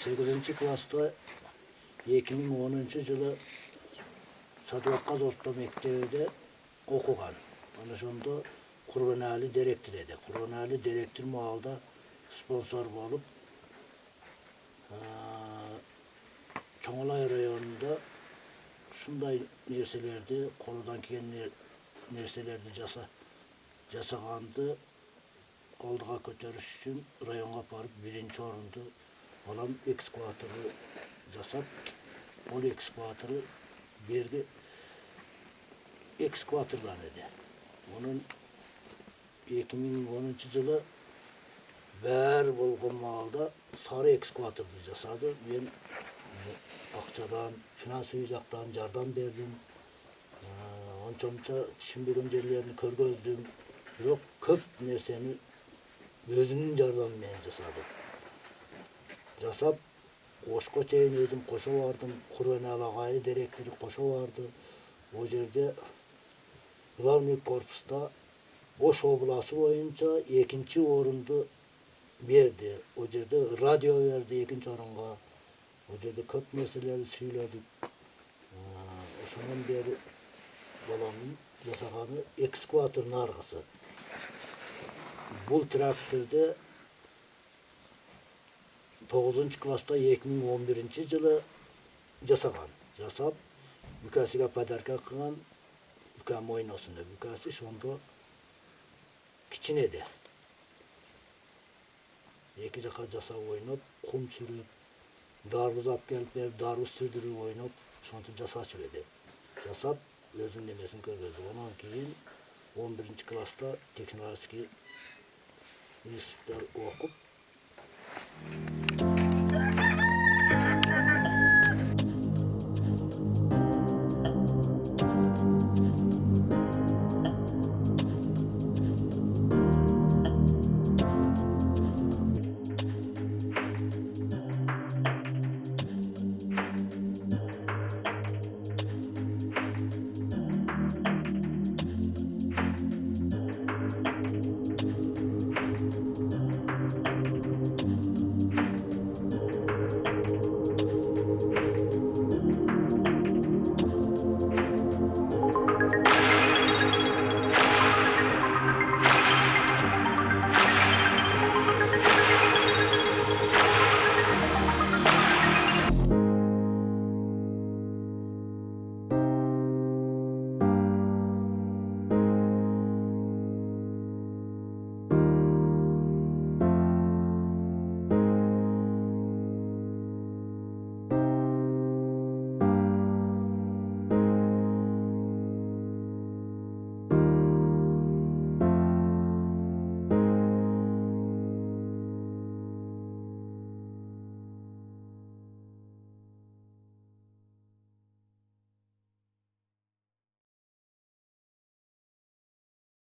8-класста 2010 жылы Садуакка Орто мектебиде окуган. Ana şonda Kurbanali direktör edi. Kurbanali direktör mualda sponsor bolup Çoңalay rayonunda şunday nerselerdi, koludan kelgen nerselerdi jasagandı aldıga kötörüş üçün rayonga barıp birinci orundu alan ekskavatorı jasap, ol ekskavatoru berdi ekskavatorlar edi. Onun 2010 жылы бәр болған малда сары экскаваторды жасады. Мен акчадан, финансовый жактан жардам бердим. Ончомча түшүнбөгөн жерлерин көргөздүм. Бирок көп нерсени өзүнүн жардамы менен жасады. Жасап, Ошко чейин өзүм кошо бардым. Курбанали агай директору кошо барды. О жерде главный корпуста Ош обласы боюнча экинчи орунду берди. О жерде радио берди экинчи орунга. О жерде көп нерселерди сүйлөдүк. Ошондон бери баламдын жасаганы экскаватордун аргысы. Бул тракторду 9-класста 2011-жылы жасаган. Жасап, бүкәсиге подарка кылган. Бүкә мойносунда бүкәси шондо кичинеде. Эки жака жасап ойноп, кум сүрүп, дарбыз алып келип берип, дарбыз сүрдүрүп ойноп, шонтип жасачу эди. Жасап, өзүнүн немесин көргөздү. Онан кийин 11-класста технологический институтта окуп,